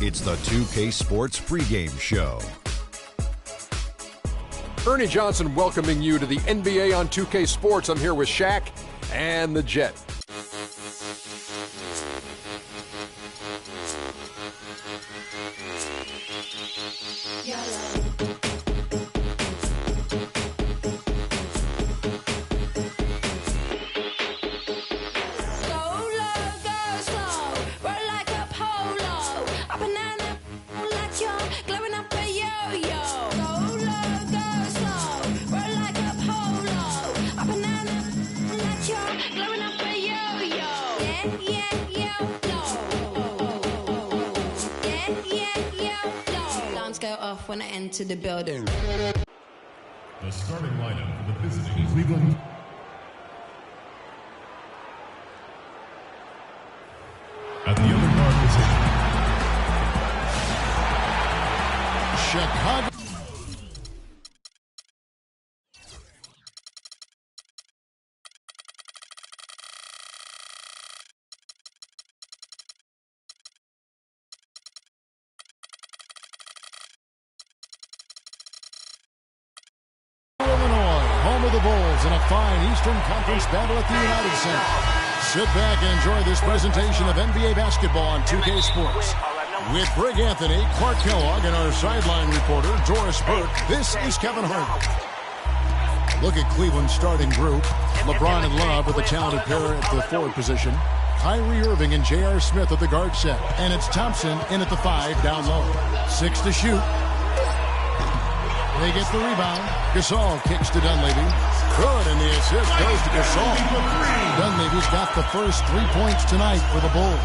It's the 2K Sports pregame show. Ernie Johnson welcoming you to the NBA on 2K Sports. I'm here with Shaq and the Jet. When I enter the building. The starting lineup for the visiting Cleveland. At the other guard position, Chicago. The Bulls in a fine Eastern Conference battle at the United Center. Sit back and enjoy this presentation of NBA basketball on 2K Sports. With Greg Anthony, Clark Kellogg, and our sideline reporter, Doris Burke, this is Kevin Hart. Look at Cleveland's starting group. LeBron and Love with a talented pair at the forward position. Kyrie Irving and J.R. Smith at the guard set. And it's Thompson in at the 5 down low. 6 to shoot. They get the rebound. Gasol kicks to Dunleavy. Good, and the assist goes to Gasol. Dunleavy's got the first 3 points tonight for the Bulls.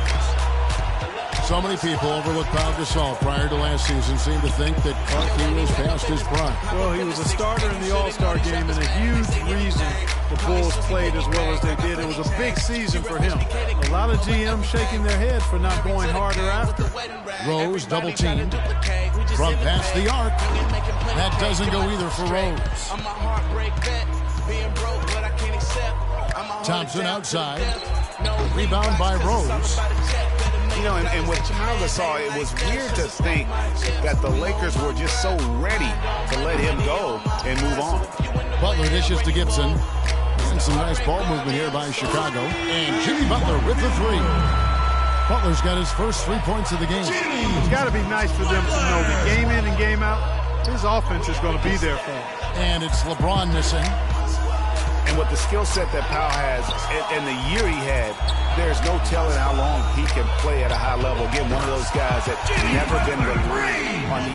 So many people overlooked Pau Gasol prior to last season seem to think that Clark was past his prime. Well, he was a starter in the All-Star game and a huge reason the Bulls played as well as they did. It was a big season for him. A lot of GMs shaking their head for not going harder after. Rose double-teamed from past the arc. That doesn't go either for Rose. Thompson outside. Rebound by Rose. You know, and with Pau Gasol, it was weird to think that the Lakers were just so ready to let him go and move on. Butler dishes to Gibson. And some nice ball movement here by Chicago. And Jimmy Butler with the 3. Butler's got his first 3 points of the game. It's got to be nice for them to know that game in and game out, his offense is going to be there for him. And it's LeBron missing. And with the skill set that Pau has and the year he had, there's no telling how long he can play at a high level. Again, one of those guys that never been reliant on the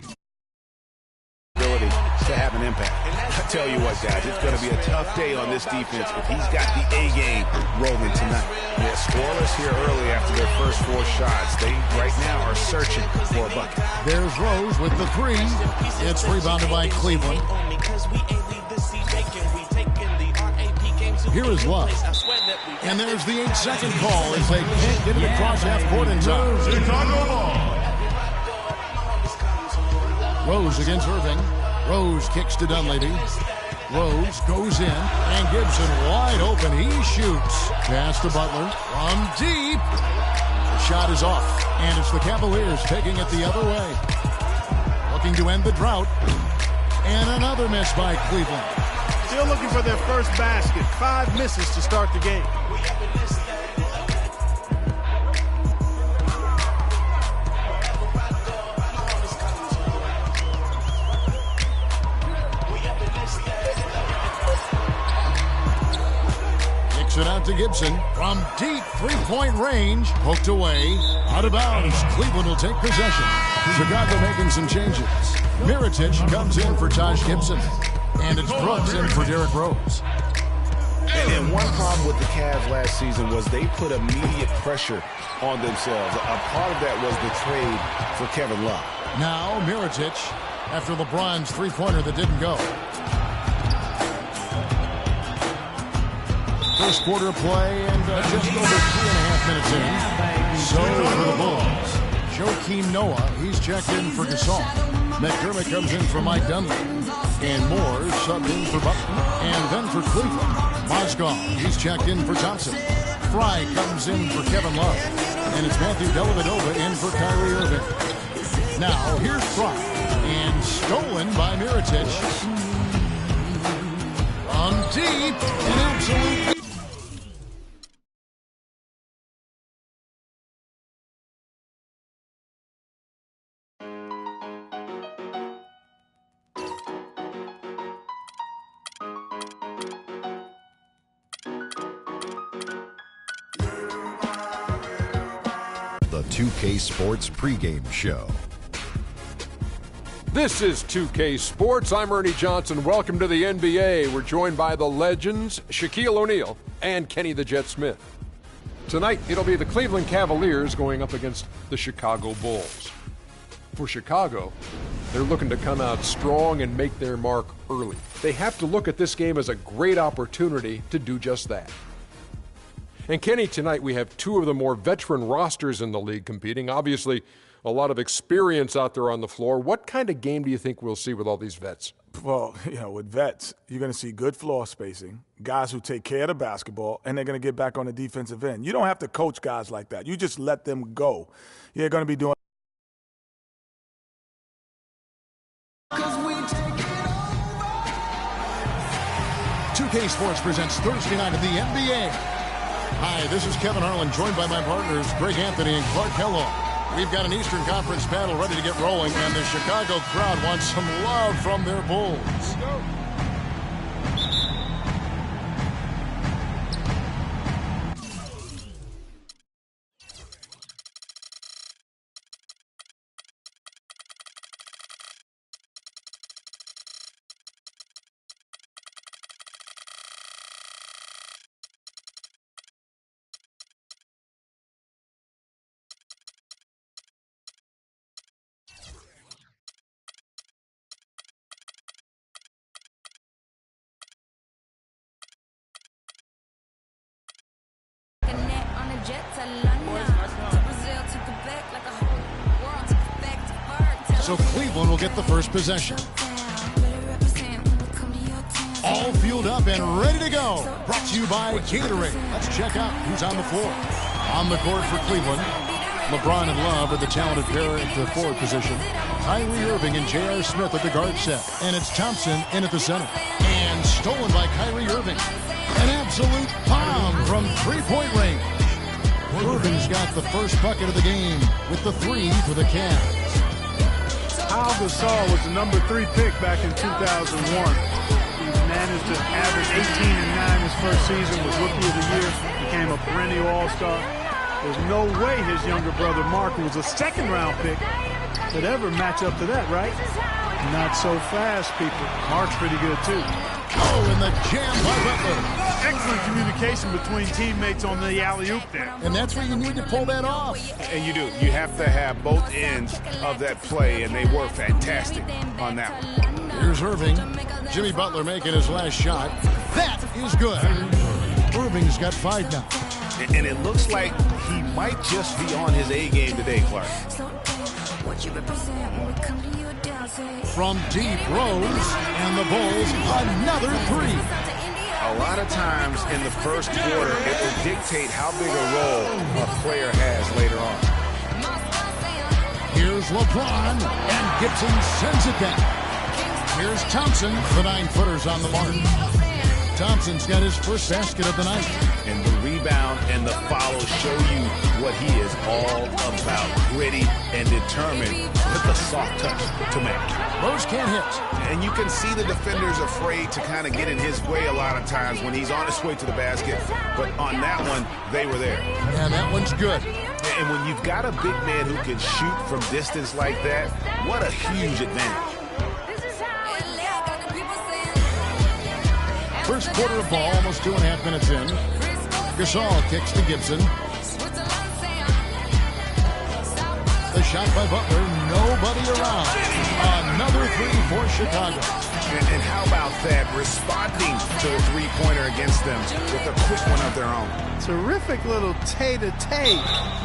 ability to have an impact. I tell you what, guys, it's going to be a tough day on this defense if he's got the A game rolling tonight. Yeah, scoreless here early after their first 4 shots. They right now are searching for a bucket. There's Rose with the 3. It's rebounded by Cleveland. Here is Love. And there's the 8-second call as they can't get it across half court in time. Chicago ball. Rose against Irving. Rose kicks to Dunleavy. Rose goes in, and Gibson wide open. He shoots. Pass to Butler from deep. The shot is off, and it's the Cavaliers taking it the other way. Looking to end the drought. And another miss by Cleveland. Still looking for their first basket. 5 misses to start the game. Kicks it out to Gibson from deep 3-point range. Poked away. Out of bounds. Cleveland will take possession. Chicago making some changes. Mirotic comes in for Taj Gibson. And it's Brooks in for Derrick Rose. And one problem with the Cavs last season was they put immediate pressure on themselves. A part of that was the trade for Kevin Love. Now Mirotic after LeBron's 3-pointer that didn't go. First quarter of play and just over 3.5 minutes in. So for the Bulls, Joakim Noah, he's checked in for Gasol. McDermott comes in for Mike Dunleavy. And Moore subbed in for Butler. And then for Cleveland, Mozgov, he's checked in for Thompson. Fry comes in for Kevin Love. And it's Matthew Dellavedova in for Kyrie Irving. Now, here's Fry. And stolen by Mirotic. On deep. An absolute... The 2K Sports pregame show. This is 2K Sports. I'm Ernie Johnson. Welcome to the NBA. We're joined by the legends, Shaquille O'Neal and Kenny the Jet Smith. Tonight, it'll be the Cleveland Cavaliers going up against the Chicago Bulls. For Chicago, they're looking to come out strong and make their mark early. They have to look at this game as a great opportunity to do just that. And Kenny, tonight we have two of the more veteran rosters in the league competing. Obviously, a lot of experience out there on the floor. What kind of game do you think we'll see with all these vets? Well, with vets, you're going to see good floor spacing, guys who take care of the basketball, and they're going to get back on the defensive end. You don't have to coach guys like that. You just let them go. You're going to be doing 2K Sports presents Thursday night of the NBA. Hi, this is Kevin Harlan, joined by my partners, Greg Anthony and Clark Kellogg. We've got an Eastern Conference panel ready to get rolling, and the Chicago crowd wants some love from their Bulls. So Cleveland will get the first possession. All fueled up and ready to go. Brought to you by Gatorade. Let's check out who's on the floor. On the court for Cleveland, LeBron and Love are the talented pair at the forward position. Kyrie Irving and J.R. Smith at the guard set. And it's Thompson in at the center. And stolen by Kyrie Irving. An absolute bomb from three-point range. Irving's got the first bucket of the game with the three for the Cavs. Al Gasol was the number 3 pick back in 2001. He managed to average 18 and 9 his first season, was Rookie of the Year, became a perennial All-Star. There's no way his younger brother Mark, who was a second-round pick, could ever match up to that, right? Not so fast, people. Mark's pretty good, too. Oh, and the jam by Butler. Excellent communication between teammates on the alley-oop there. And that's where you need to pull that off. And you do. You have to have both ends of that play, and they were fantastic on that one. Here's Irving. Jimmy Butler making his last shot. That is good. Irving's got 5 now. And it looks like he might just be on his A game today, Clark. From deep, Rose, and the Bulls, another 3. A lot of times in the first quarter, it will dictate how big a role a player has later on. Here's LeBron, and Gibson sends it back. Here's Thompson, the 9-footers on the mark. Thompson's got his first basket of the night. And the rebound and the follow show you what he is all about. Gritty and determined with the soft touch to make. Rose can't hit. And you can see the defenders afraid to kind of get in his way a lot of times when he's on his way to the basket. But on that one, they were there. And that one's good. And when you've got a big man who can shoot from distance like that, what a huge advantage. First quarter of ball, almost 2.5 minutes in. Gasol kicks to Gibson. The shot by Butler, nobody around. Another 3 for Chicago. And how about that, responding to the three-pointer against them with a quick one of their own. Terrific little tay-to-tay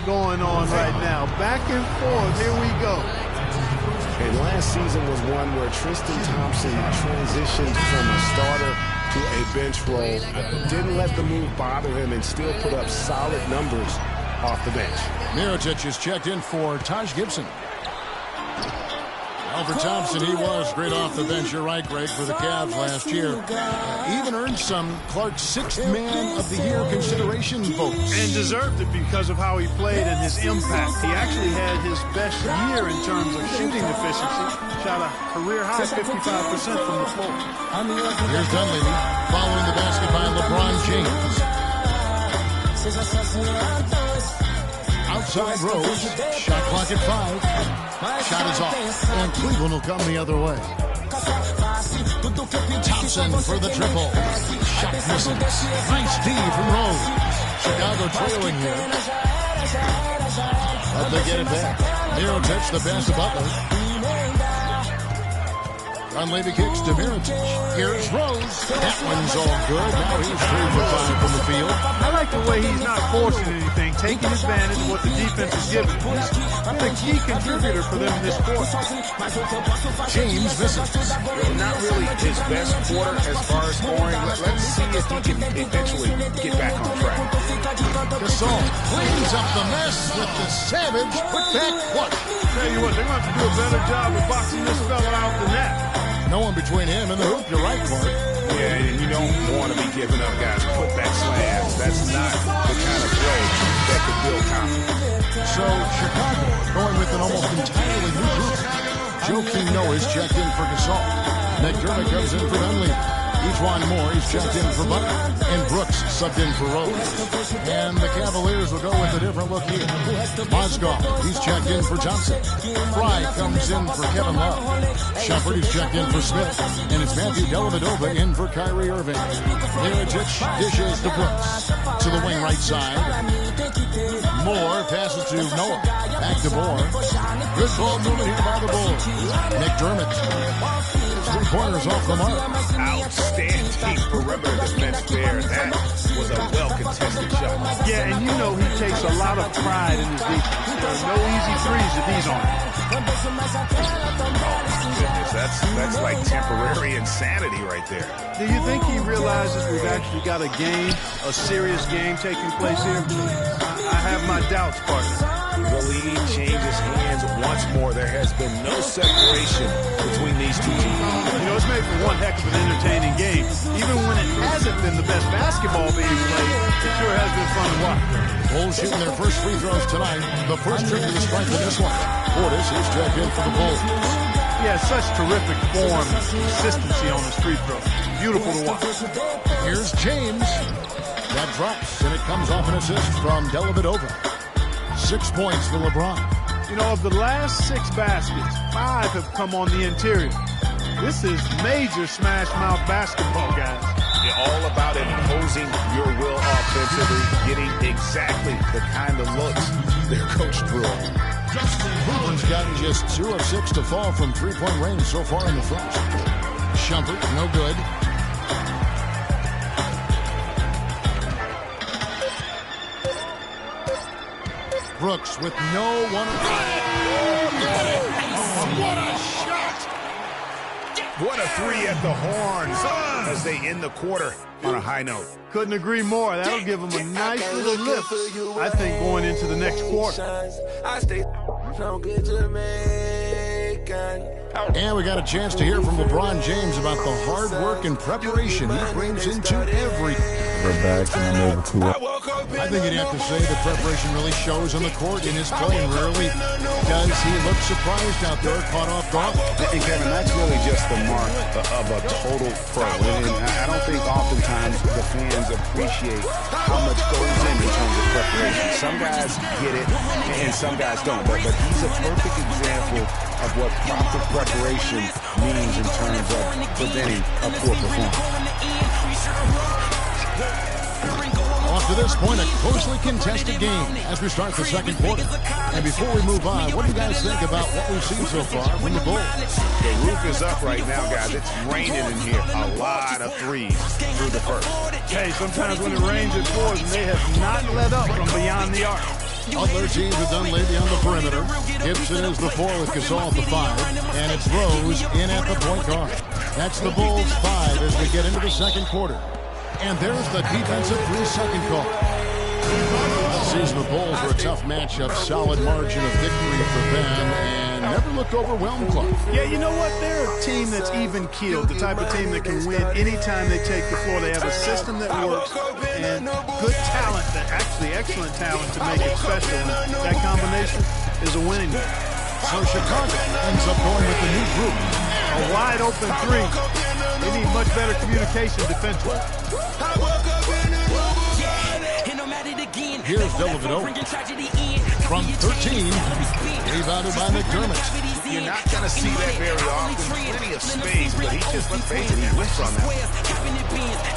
going on right now. Back and forth, here we go. And last season was one where Tristan Thompson transitioned from a starter to a bench role, didn't let the move bother him, and still put up solid numbers off the bench. Mirotic is checked in for Taj Gibson. Well, for Thompson, he was great off the bench. You're right, Greg, for the Cavs last year. Even earned some Clark's Sixth Man of the Year consideration votes. And deserved it because of how he played and his impact. He actually had his best year in terms of shooting efficiency. Shot a career high 55% from the floor. Here's Dunleavy following the basket by LeBron James. Outside Rose. Shot clock at 5. Shot is off. And Cleveland will come the other way. Thompson for the triple. Shot misses. Nice D from Rose. Chicago trailing here. But they get it back. Nero touched the pass to Butler. Dunleavy kicks to Mirotic. Here's Rose. That one's all good. Now he's 3 for 5 from the field. I like the way he's not forcing anything, taking advantage of what the defense is giving. He's been a key contributor for them in this quarter. James misses. Not really his best quarter as far as scoring. Let's see if he can eventually get back on track. Gasol cleans up the mess with the savage put-back clutch. Tell you what, they're going to have to do a better job of boxing this fella out than that. No one between him and the hoop. You're right, Clark. Yeah, and you don't want to be giving up guys put-back slams. That's not the kind of play that could build confidence. So Chicago going with an almost entirely new group. Joakim Noah is checked in for Gasol. McDermott comes in for Dunleavy. Ejuan Moore is checked in for Butler. And Brooks subbed in for Rose. And the Cavaliers will go with a different look here. Mozgov, he's checked in for Johnson. Fry comes in for Kevin Love. Shumpert is checked in for Smith. And it's Matthew Dellavedova in for Kyrie Irving. Mirotic dishes to Brooks. To the wing right side. Moore passes to Noah. Back to Moore. Good ball movement here by the Bulls. McDermott. 3-pointers off the mark. Outstanding perimeter defense there. That was a well-contested shot. Yeah, and you know he takes a lot of pride in his defense. There are no easy threes if he's on it. Goodness, that's like temporary insanity right there. Do you think he realizes we've actually got a game, a serious game taking place here? I have my doubts, partner. The lead changes hands once more. There has been no separation between these two teams. You know, it's made for one heck of an entertaining game. Even when it hasn't been the best basketball being played, it sure has been fun to watch. Bulls shooting their first free throws tonight. The first trip to the strike for this one. Portis is checked in for the Bulls. Yeah, such terrific form and consistency on his free throw. Beautiful to watch. Here's James. That drops, and it comes off an assist from Dellavedova. 6 points for LeBron. You know, of the last 6 baskets, 5 have come on the interior. This is major smash mouth basketball, guys. All about imposing your will offensively, getting exactly the kind of looks their coach drew on. Cleveland's gotten just 2 of 6 to fall from 3-point range so far in the first. Shumpert, no good. Brooks with no one. What a shot! What a 3 at the horns as they end the quarter on a high note. Couldn't agree more. That'll give them a nice little lift, I think, going into the next quarter. And we got a chance to hear from LeBron James about the hard work and preparation he brings into every. We're back and I'm able to. I think you'd have to say the preparation really shows on the court in his play, and rarely does he look surprised out there, caught off guard. And Kevin, that's really just the mark of a total pro. And I don't think oftentimes the fans appreciate how much goes in terms of preparation. Some guys get it, and some guys don't. But he's a perfect example of what proper preparation means in terms of preventing a poor performance. Off to this point, a closely contested game as we start the second quarter. And before we move on, what do you guys think about what we've seen so far from the Bulls? The roof is up right now, guys. It's raining in here. A lot of threes through the first. Hey, sometimes when it rains, it pours, and they have not let up from beyond the arc. Other teams have done lately on the perimeter. Gibson is the 4 with Gasol at the 5. And it's Rose in at the point guard. That's the Bulls 5 as we get into the second quarter. And there's the defensive 3-second call. Let's see season, the Bulls were a tough matchup, solid margin of victory for them, and never looked overwhelmed, Clark. Yeah, you know what? They're a team that's even-keeled, the type of team that can win anytime they take the floor. They have a system that works and good talent, actually excellent talent to make it special. And that combination is a winning one. So Chicago ends up going with the new group. A wide-open three. They need much better communication defensively. Here's Dellavedova from 13, rebounded by McDermott. You're not going to see that very often. Plenty of space, but he just basically whiffed from that.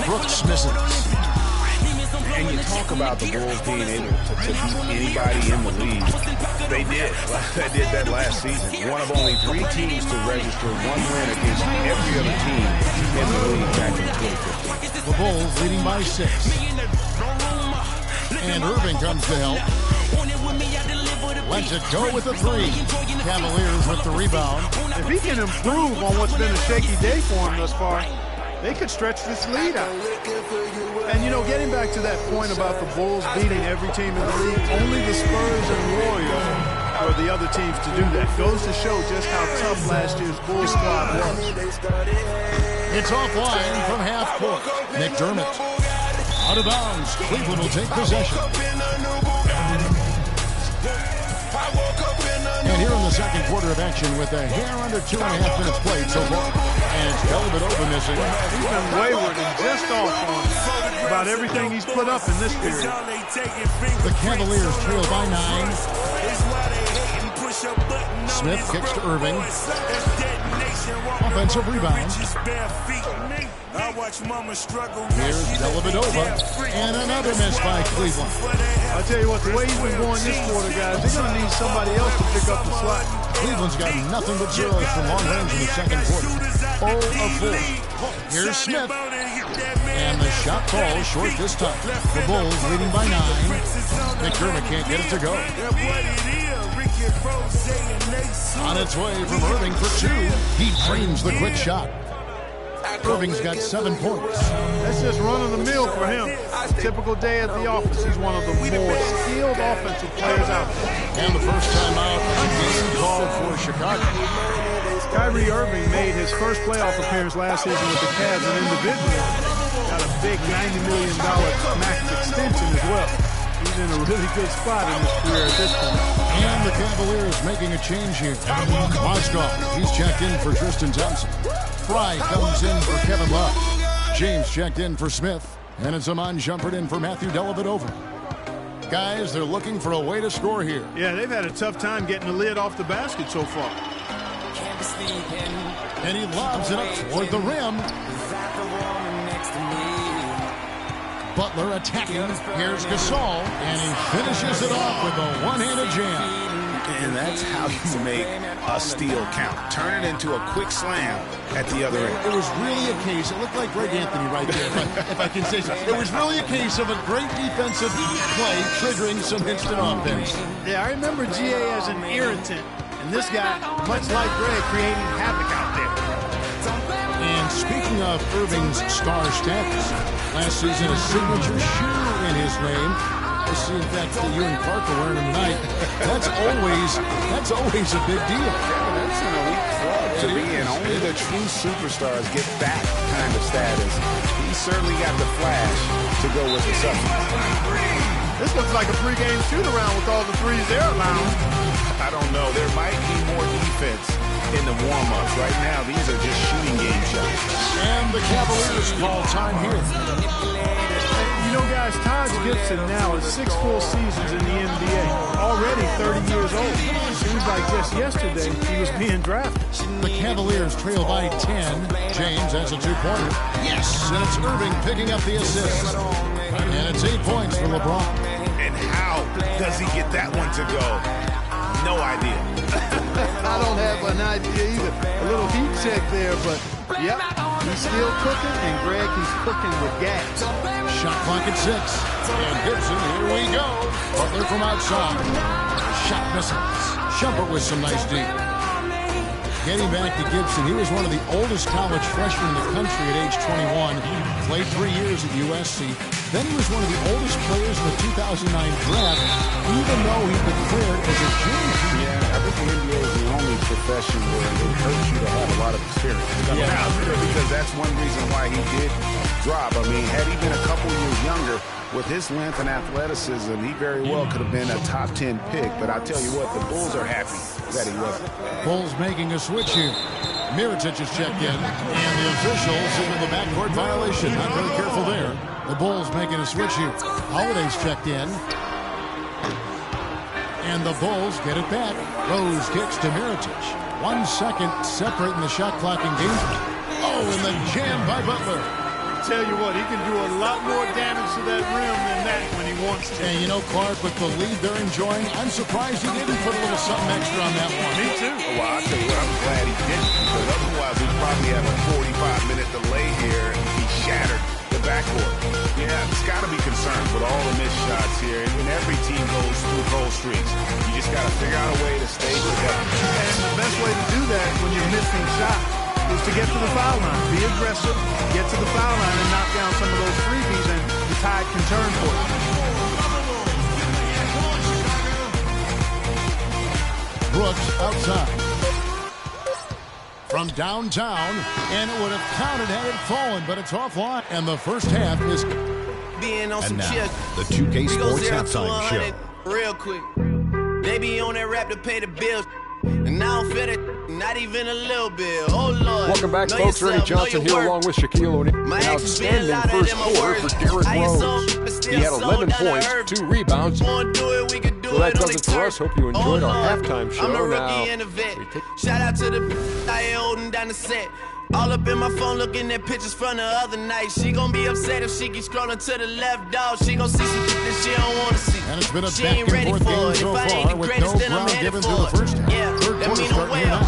Brooks misses. And you talk about the Bulls being able to beat anybody in the league. They did. They did that last season. One of only 3 teams to register one win against every other team in the league back in 2015. The Bulls leading by 6. And Irving comes to help. Lets it go with the 3. Cavaliers with the rebound. If he can improve on what's been a shaky day for him thus far, they could stretch this lead out. And, you know, getting back to that point about the Bulls beating every team in the league, only the Spurs and Warriors were the other teams to do that. Goes to show just how tough last year's Bulls squad was. It's offline from half court. McDermott out of bounds. Cleveland will take possession. And here in the second quarter of action with a hair under 2.5 minutes played so far. And it's Dellavedova missing. He's been wayward and just off on about everything he's put up in this period. The Cavaliers trail by 9. Smith kicks to Irving. Offensive rebound. Here's Dellavedova. And another miss by Cleveland. I'll tell you what, the way he's been going this quarter, guys, they're going to need somebody else to pick up the slack. Cleveland's got nothing but zeros from long range in the second quarter. 0 of 4. Here's Smith. And the shot falls short this time. The Bulls leading by 9. McDermott can't get it to go. On its way from Irving for 2. He frames the quick shot. Irving's got 7 points. That's just run of the mill for him. Typical day at the office. He's one of the more skilled offensive players out there. And the first time out, game called for Chicago. Kyrie Irving made his first playoff appearance last season with the Cavs and individually got a big $90 million max extension as well. He's in a really good spot in his career at this point. And the Cavaliers making a change here. Mozgov, he's checked in for Tristan Thompson. Fry comes in for Kevin Love. James checked in for Smith. And it's Amon Shumpert in for Matthew Dellavedova. Guys, they're looking for a way to score here. Yeah, they've had a tough time getting the lid off the basket so far. And he lobs it up toward the rim. Butler attacking. Here's Gasol. And he finishes it off with a one-handed jam. And that's how you make a steal count. Turn it into a quick slam at the other end. It was really a case, it looked like Greg Anthony right there, if I can say so. It was really a case of a great defensive play triggering some instant offense. Yeah, I remember GA as an irritant. And this guy, much like Greg, creating havoc out there. And speaking of Irving's star status, last season a signature shoe in his name. I see, in fact, that you and Clark are wearing them tonight. That's always a big deal. Yeah, that's an elite club to be in. Only the true superstars get that kind of status. He certainly got the flash to go with the substance. This looks like a pregame shoot-around with all the threes they're allowing. I don't know. There might be more defense in the warm-ups. Right now, these are just shooting game shots. And the Cavaliers call time here. You know, guys, Taj Gibson now is 6 full seasons in the NBA. Already 30 years old. Seems like just yesterday he was being drafted. The Cavaliers trail by 10. James has a 2-pointer. Yes! And it's Irving picking up the assist. And it's 8 points for LeBron. And how does he get that one to go? No idea. I don't have an idea either. A little heat check there, but yep, he's still cooking, and Greg, he's cooking with gas. Shot clock at 6. And Gibson, here we go. Butler from outside. Shot misses. Shumpert with some nice deep. Getting back to Gibson, he was one of the oldest college freshmen in the country at age 21. Played 3 years at USC. Then he was one of the oldest players in the 2009 draft, even though he declared as a junior. Yeah, I think the NBA is the only profession where it hurts you to have a lot of experience. Yeah, because that's one reason why he did drop. I mean, had he been a couple years younger, with his length and athleticism, he very well could have been a top 10 pick. But I'll tell you what, the Bulls are happy that he wasn't. Bulls making a switch here. Mirotic is checked in, and the officials signal the backcourt violation. Not very careful there. The Bulls making a switch here. Holiday's checked in. And the Bulls get it back. Rose kicks to Mirotic. 1 second separating the shot clock and game. Oh, and the jam by Butler. Tell you what, he can do a lot more damage to that rim than that when he wants to. And you know, Clark, with the lead they're enjoying, I'm surprised he didn't put a little something extra on that one. Me too. Well, I'll tell you what, I'm glad he didn't, because otherwise we'd probably have a 45-minute delay here. He shattered the backcourt. Yeah, it's got to be concerned with all the missed shots here. And every team goes through cold streaks. You just got to figure out a way to stay together. And the best way to do that when you're missing shots is to get to the foul line. Be aggressive, get to the foul line, and knock down some of those freebies, and the tide can turn for you. Brooks outside. From downtown, and it would have counted had it fallen, but it's offline. And the first half is being on some now, chill. the 2K Sports Halftime Show. Real quick. They be on that rap to pay the bills. And I don't feel it, not even a little bit. Oh, Lord. Welcome back, folks. Ernie Johnson here along with Shaquille O'Neal. An outstanding first quarter for Derrick Rose. He had 11 points, 2 rebounds. So that does it for us. Hope you enjoyed our halftime show. I'm the rookie and the vet. Shout out to the I holding down the set. All up in my phone looking at pictures from the other night. She gon' be upset if she keeps scrolling to the left, dog. She gon' see some shit that she don't wanna see. And it's been a she back ain't and forth game so far with no ground given through the first half. Yeah, Third that quarter mean starting here now.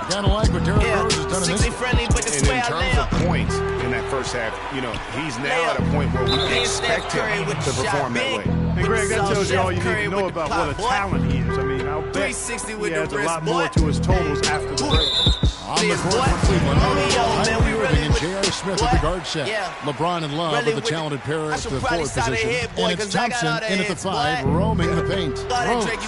Kind of like what Derrick Rose has done in this. Friendly, but and in terms of points in that first half, you know, he's now at a point where we expect him to perform that way. And Greg, that tells you all you need to know about what a talent he is. I mean, I'll bet he adds a lot more to his totals after the break. On the court for Cleveland, Kyrie Irving and J.R. Smith at the guard set. LeBron and Love are the talented pair at the forward position. And it's Thompson in at the 5, roaming the paint. Rose can't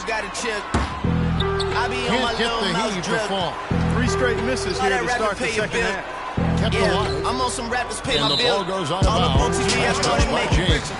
get the heave to fall. 3 straight misses here to start the second half. Kept alive. I'm on some rappers pay and my the bill. ball goes out of bounds. Pass touch by James.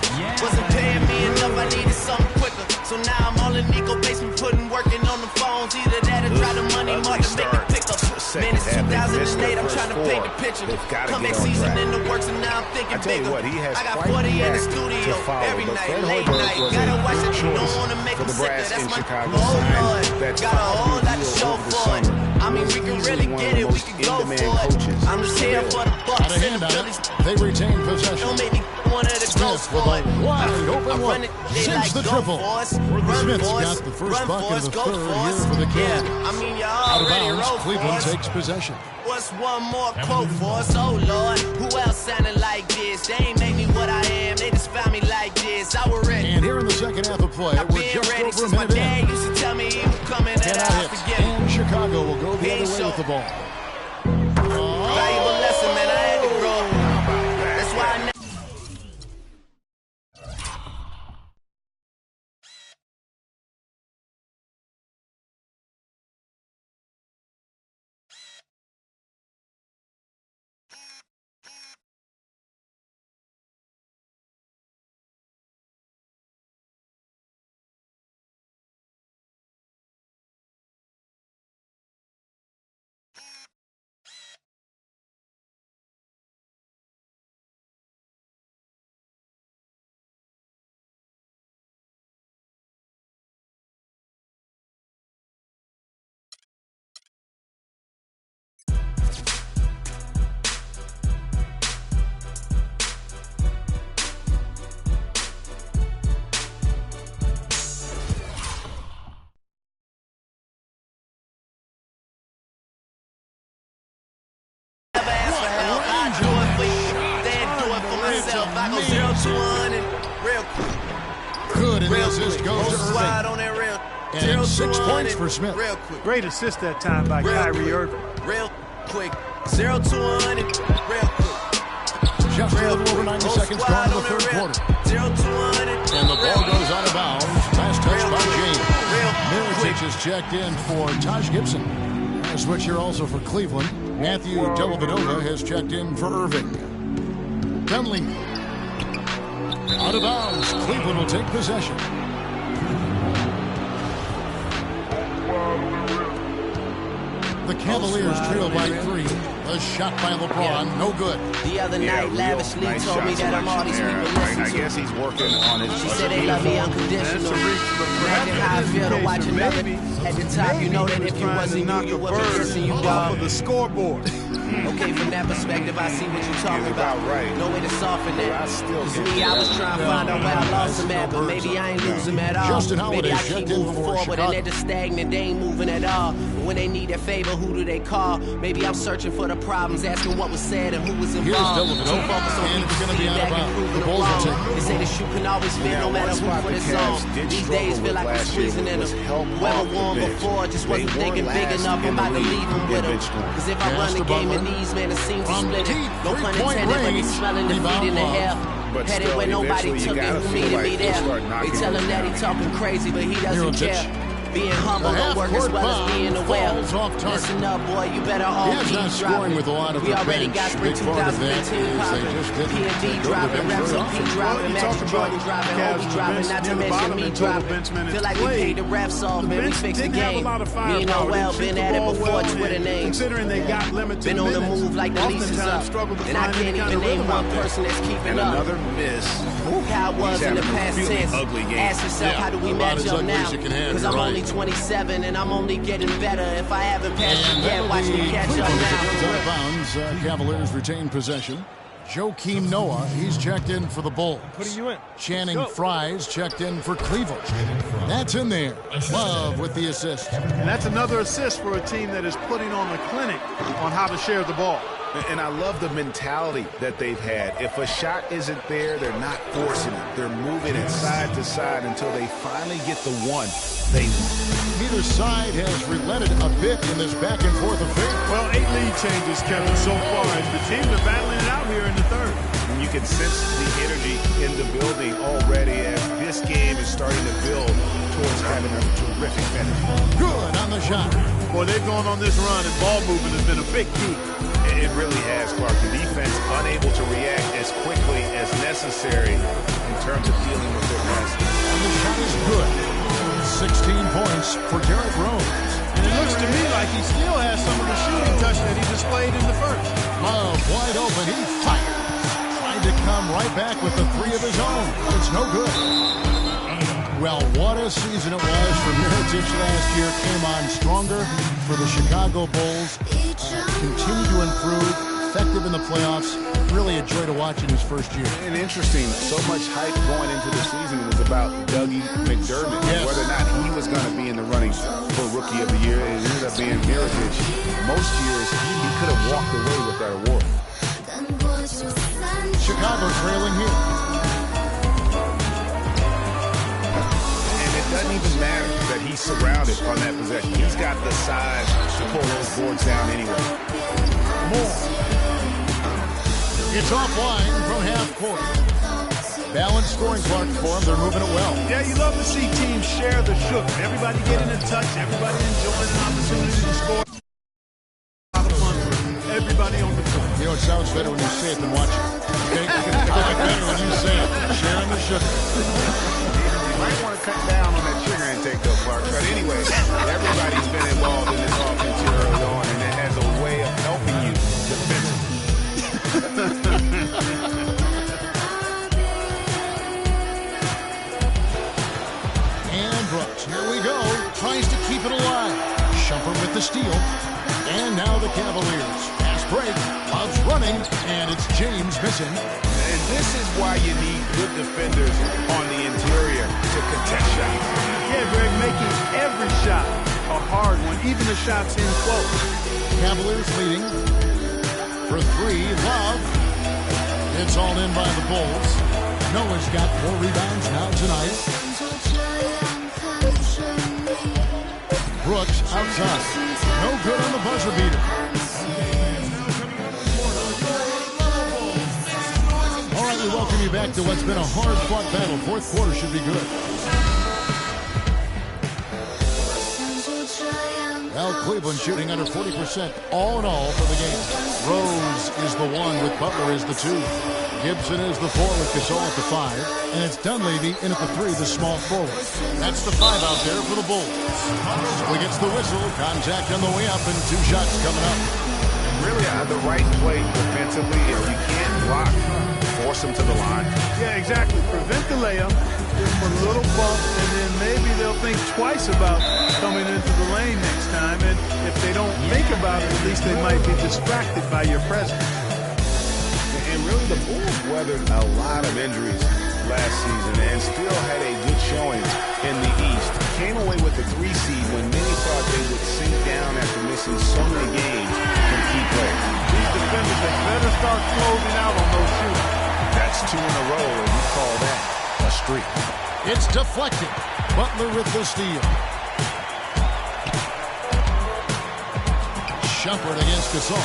Wasn't paying me enough, I needed something quicker. So now I'm all in Nico basement, working on the phones. Either that or try the money mark to make a pickup. Man, it's 2008, I'm trying to paint the picture. Comeback season in the works, and now I'm thinking bigger. I got 40 in the studio every night, late night. Gotta watch it, you don't wanna make them sicker. That's my Lord. Got a whole lot to show for it. I mean, we can really get it, we can go for it. I'm just here for the Bucks and the Phillies. They retain possession. Don't make me one of the ghosts for it. Wide open look. Since the triple. Run Smith's for got the first bucket of the third here for the Kings. I mean, you Out of already bounds, wrote Cleveland for us. takes possession. What's one more quote for us? Oh, Lord. Who else sounded like this? They ain't make me what I am. They just found me like this. I was ready. And here in the second half of play, I've we're been just ready over a since my minute dad in. used to tell me he was coming and Cannot I hit. forget it. And Chicago will go the Ain't other way so. with the ball. Valuable lesson, man. I had to grow. That's why I never. I go 0 to 100 real quick. Good, and Real the assist quick. goes to Wide Irving. on that real. And 6 points for Smith. Real quick. Great assist that time by Kyrie Irving. Real quick. 0 to 100. Real quick. Just a little over 90 seconds gone in the third quarter. 0 to 100. And the ball goes out of bounds. Last touch by James. Mirotic is checked in for Taj Gibson. A switch here also for Cleveland. Matthew Dellavedova has checked in for Irving. Penley. Out of bounds. Cleveland will take possession. The Cavaliers trail by 3. A shot by LeBron, no good. The other night, lavishly told me that I'm all these people listen I to. guess he's working on his. She said they love me unconditional. Imagine how I feel to watch another at the top. You know that if you wasn't you, you would be missing you, dog. The scoreboard. Okay, from that perspective, I see what you're talking about. No way to soften that. Cause me, I was trying to find out where I lost him at, but maybe I ain't lose him at all. Maybe I keep moving forward and they're just stagnant, they ain't moving at all. But when they need a favor, who do they call? Maybe I'm searching for the problems, asking what was said and who was involved. Too focused on people's feedback and proving the wrong. They say the shoe can always fit no matter who for the song. These days feel like we're squeezing in them. Whoever won before just wasn't thinking big enough. I'm about to leave them with them. Cause if I run the game in these, man, it seems to split it. No pun intended, but they smelling defeat in the air. Headed where nobody took it, who needed me there. They tell him that he talking crazy, but he doesn't care. Being humble don't work as well as being aware. Listen up, boy, you better all keep dropping. We already got spring 2015 popping. P&D dropping, Reps on P dropping, Magic Jordan dropping, Obi dropping, not to mention me dropping. Feel like we paid the refs off, man, we fixed the game. Me and Noel been at it before Twitter names. Considering they got limited been on the move like the lease is up. And I can't even name one person that's keeping up. Another miss. How it was in the past tense. Ask yourself, how do we match up now? Because I'm only 27 and I'm only getting better. If I haven't passed it yet, watch me catch up now. Out of bounds, Cavaliers retain possession. Joakim Noah, he's checked in for the Bulls. Putting you in. Channing Frye's checked in for Cleveland. That's in there. Love with the assist. And that's another assist for a team that is putting on a clinic on how to share the ball. And I love the mentality that they've had. If a shot isn't there, they're not forcing it. They're moving it side to side until they finally get the one they want. Neither side has relented a bit in this back and forth affair. Well, 8 lead changes, Kevin, so far. And the teams are battling it out here in the third. And you can sense the energy in the building already as this game is starting to build towards having a terrific finish. Good on the shot. Boy, they've gone on this run, and ball movement has been a big key. It really has, Clark. The defense unable to react as quickly as necessary in terms of dealing with their passes. And the shot is good. 16 points for Derrick Rose. And it looks to me like he still has some of the shooting touch that he displayed in the first. Love wide open. He fires. Trying to come right back with the 3 of his own. It's no good. Well, what a season it was for Mirotic last year. Came on stronger for the Chicago Bulls. Continue to improve. Effective in the playoffs. Really a joy to watch in his first year. And interesting, so much hype going into the season was about Dougie McDermott. Yes. Whether or not he was going to be in the running for Rookie of the Year. It ended up being Mirotic. Most years, he could have walked away with that award. Chicago trailing here. It doesn't even matter that he's surrounded on that possession. He's got the size to pull those boards down anyway. More. It's offline from half court. Balanced scoring, Clark, for them. They're moving it well. Yeah, you love to see teams share the shook. Everybody getting in touch. Everybody enjoying an opportunity to score. A lot of fun for everybody on the court. You know, it sounds better when you say it than watch it. Okay? I like better when you say it. Sharing the sugar. You might want to cut down on that sugar intake, though, Clark. But anyway, everybody's been involved in this offense here early on, and it has a way of helping you defensively. And Brooks, here we go. Tries to keep it alive. Shumpert with the steal. And now the Cavaliers. Fast break. Love's running. And it's James missing. And this is why you need good defenders on the interior to contest shots. Yeah, Greg, making every shot a hard one, even the shots in close. Cavaliers leading for 3. Love. It's all in by the Bulls. Noah's got 4 rebounds now tonight. Brooks outside. No good on the buzzer beater. All right, we welcome you back to what's been a hard-fought battle. Fourth quarter should be good. Well, Cleveland shooting under 40% all in all for the game. Rose is the 1 with Butler is the 2. Gibson is the 4 with Gasol at the 5. And it's Dunleavy in at the 3, the small forward. That's the 5 out there for the Bulls. So he gets the whistle. Contact on the way up and 2 shots coming up. Really the right play defensively. If you can't block, force him to the line. Yeah, exactly. Prevent the layup, give him a little bump, and then maybe they'll think twice about coming into the lane next time. And if they don't think about it, at least they might be distracted by your presence. And really, the Bulls weathered a lot of injuries last season and still had a good showing in the East. Came away with the 3 seed when many thought they would sink down after missing so many games from key players. These defenders had better start closing out on those shooters. That's 2 in a row, and we call that a streak. It's deflected. Butler with the steal. Shumpert against Gasol.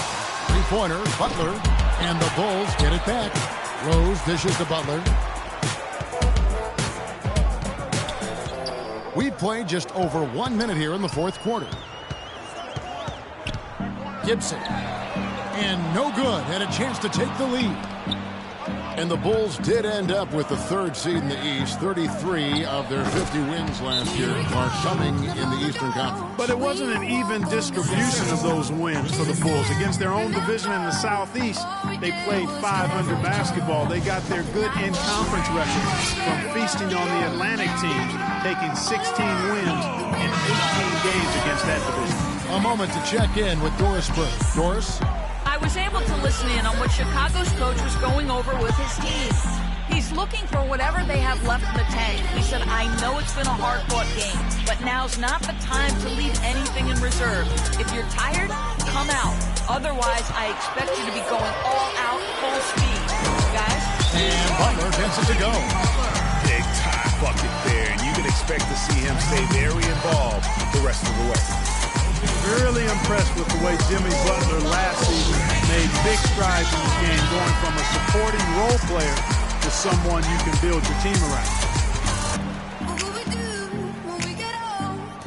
3-pointer, Butler, and the Bulls get it back. Rose dishes to Butler. We played just over 1 minute here in the fourth quarter. Gibson. And no good. Had a chance to take the lead. And the Bulls did end up with the 3rd seed in the East. 33 of their 50 wins last year are coming in the Eastern Conference. But it wasn't an even distribution of those wins for the Bulls. Against their own division in the Southeast, they played 500 basketball. They got their good in-conference record from feasting on the Atlantic teams, taking 16 wins in 18 games against that division. A moment to check in with Doris Burke. Doris? I was able to listen in on what Chicago's coach was going over with his team. He's looking for whatever they have left in the tank. He said, I know it's been a hard-fought game, but now's not the time to leave anything in reserve. If you're tired, come out. Otherwise, I expect you to be going all out, full speed. Guys? And Butler gets it to go. Big time bucket there, and you can expect to see him stay very involved the rest of the way. Really impressed with the way Jimmy Butler last season made big strides in the game, going from a supporting role player to someone you can build your team around.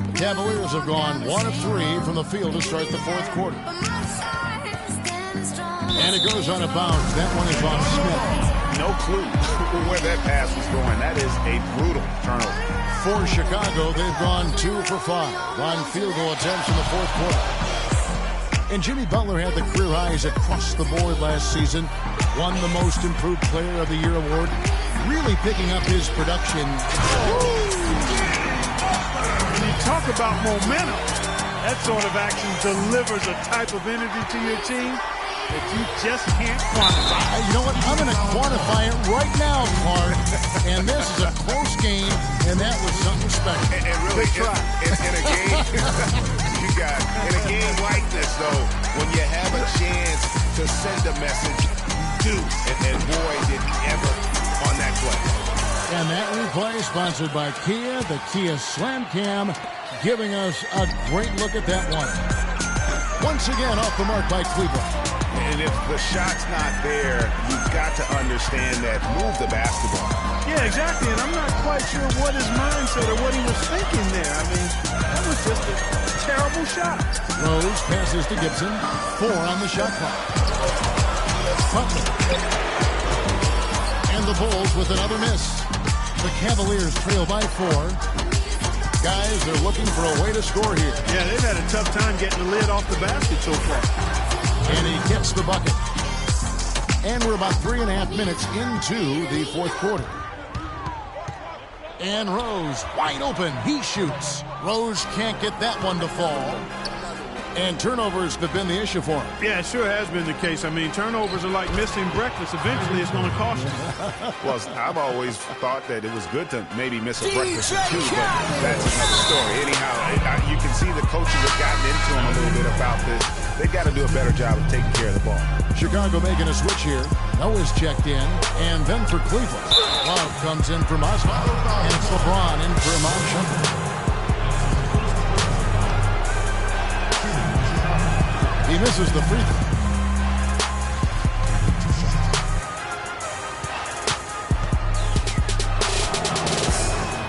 The Cavaliers have gone 1 of 3 from the field to start the fourth quarter. And it goes on a bounce. That one is on Smith. No clue where that pass was going. That is a brutal turnover. For Chicago, they've gone 2 for 5 on field goal attempts in the fourth quarter. And Jimmy Butler had the career highs across the board last season. Won the Most Improved Player of the Year award. Really picking up his production. When you talk about momentum, that sort of action delivers a type of energy to your team that you just can't quantify. You know what? I'm going to quantify it right now, Clark. And this is a close game, and that was something special. And really, in a game, you got in a game like this, though, when you have a chance to send a message, do. And boy, did he ever on that play. And that replay sponsored by Kia, the Kia Slam Cam, giving us a great look at that one. Once again, off the mark by Cleveland. And if the shot's not there, you've got to understand that. Move the basketball. Yeah, exactly. And I'm not quite sure what his mindset or what he was thinking there. I mean, that was just a terrible shot. Rose passes to Gibson. 4 on the shot clock. Butler. And the Bulls with another miss. The Cavaliers trail by 4. Guys, they're looking for a way to score here. Yeah, they've had a tough time getting the lid off the basket so far. And he gets the bucket. And we're about 3.5 minutes into the fourth quarter. And Rose wide open. He shoots. Rose can't get that one to fall. And turnovers have been the issue for him. Yeah, it sure has been the case. I mean, turnovers are like missing breakfast. Eventually, it's going to cost you. Well, I've always thought that it was good to maybe miss a breakfast or two, but that's another story. Anyhow, you can see the coaches have gotten into him a little bit about this. They've got to do a better job of taking care of the ball. Chicago making a switch here. Noah's checked in. And then for Cleveland, Love comes in from Oscar. And it's LeBron in for Iman Shumpert. He misses the free throw.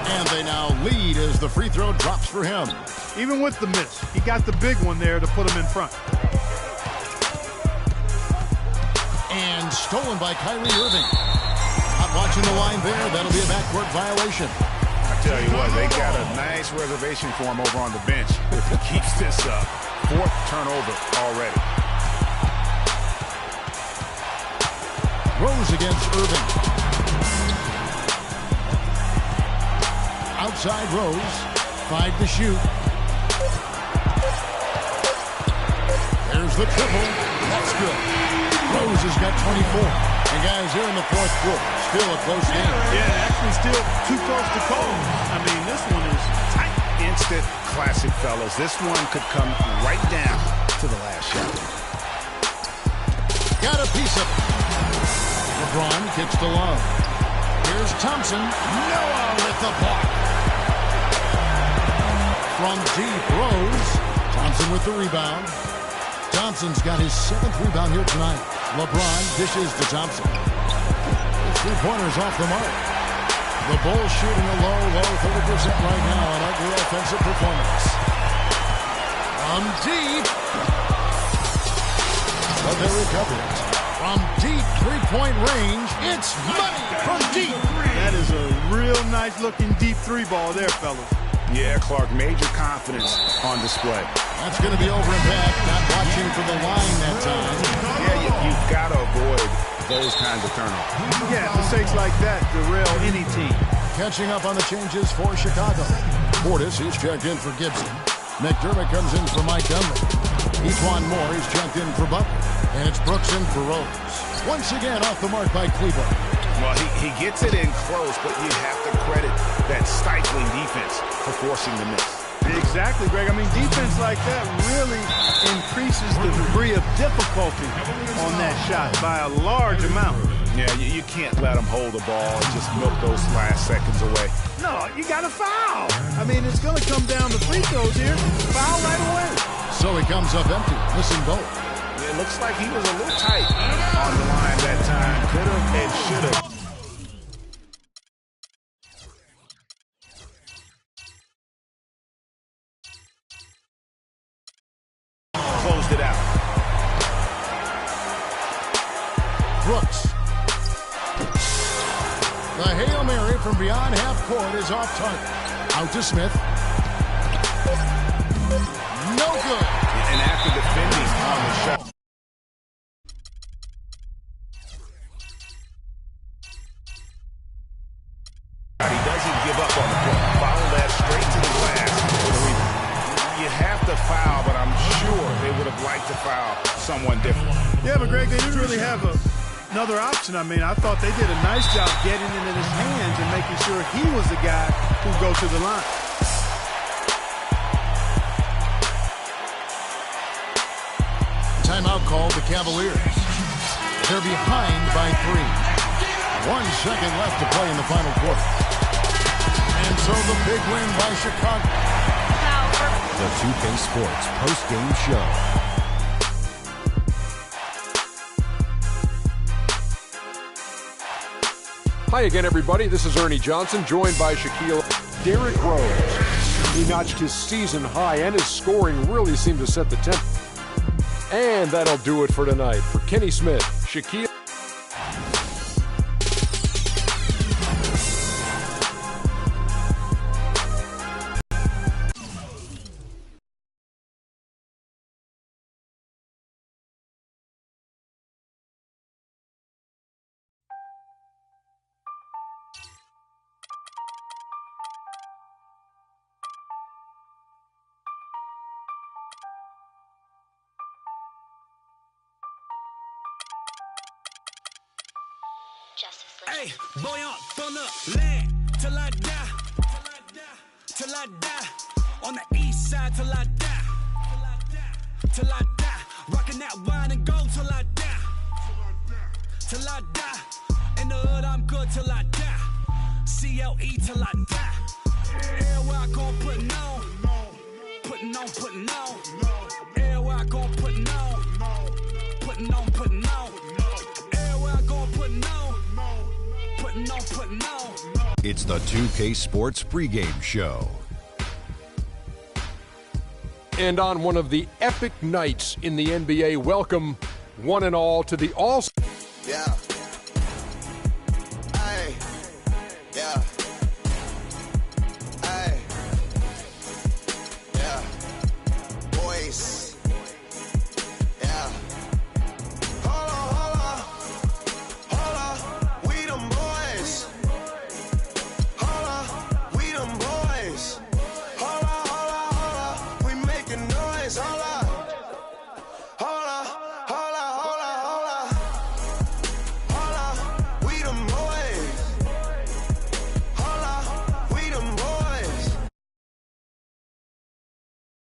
And they now lead as the free throw drops for him. Even with the miss, he got the big one there to put him in front. And stolen by Kyrie Irving. Not watching the line there. That'll be a backcourt violation. I tell you what, they got a nice reservation for him over on the bench if he keeps this up. Fourth turnover already. Rose against Irving. Outside Rose. 5 to shoot. There's the triple. That's good. Rose has got 24. And guys, here in the fourth quarter, still a close game. Yeah, actually still too close to call. I mean, this one is tight. Instant classic, fellas. This one could come right down to the last shot. Got a piece of it. LeBron kicks to Love. Here's Thompson. Noah with the block. From deep, Rose. Thompson with the rebound. Thompson's got his 7th rebound here tonight. LeBron dishes to Thompson. Three-pointers off the mark. The Bulls shooting a low 30% right now. An ugly offensive performance. From deep. But they recover it. From deep three-point range, it's money from deep. That is a real nice-looking deep three ball there, fellas. Yeah, Clark, major confidence on display. That's going to be over and back. Not watching for the line that time. Yeah, you've got to avoid those kinds of turnovers. Yeah, mistakes like that derail any team. Catching up on the changes for Chicago. Portis, he's checked in for Gibson. McDermott comes in for Mike Dunley. Etuan Moore, he's checked in for Butler. And it's Brooks in for Rose. Once again off the mark by Cleveland. Well, he gets it in close, but you have to credit that stifling defense for forcing the miss. Exactly, Greg. I mean, defense like that really increases the degree of difficulty on that shot by a large amount. Yeah, you can't let them hold the ball and just milk those last seconds away. No, you got to foul. I mean, it's going to come down to free throws here. Foul right away. So he comes up empty, missing both. It looks like he was a little tight on the line that time. Could have and should have. Closed it out. Brooks. The Hail Mary from beyond half court is off target. Out to Smith. No good. And after defending on the shot. He doesn't give up on the play. Follow that straight to the glass. You have to foul, but I'm sure they would have liked to foul someone different. Yeah, but Greg, they didn't really have another option. I mean, I thought they did a nice job getting it in his hands and making sure he was the guy who go to the line. Timeout called the Cavaliers. They're behind by 3. 1 second left to play in the final quarter. And so the big win by Chicago. The 2K Sports post-game show. Hi again, everybody. This is Ernie Johnson, joined by Shaquille. Derrick Rose. He notched his season high, and his scoring really seemed to set the tempo. And that'll do it for tonight. For Kenny Smith, Shaquille. Hey, boy, I'm gonna land till I die, till I die, on the east side till I die, till I die, rocking that wine and gold till I die, till I die, in the hood I'm good till I die, CLE till I die, everywhere I go putting on, everywhere I go putting on. It's the 2K Sports pregame show. And on one of the epic nights in the NBA, welcome one and all to the All-Star. Yeah.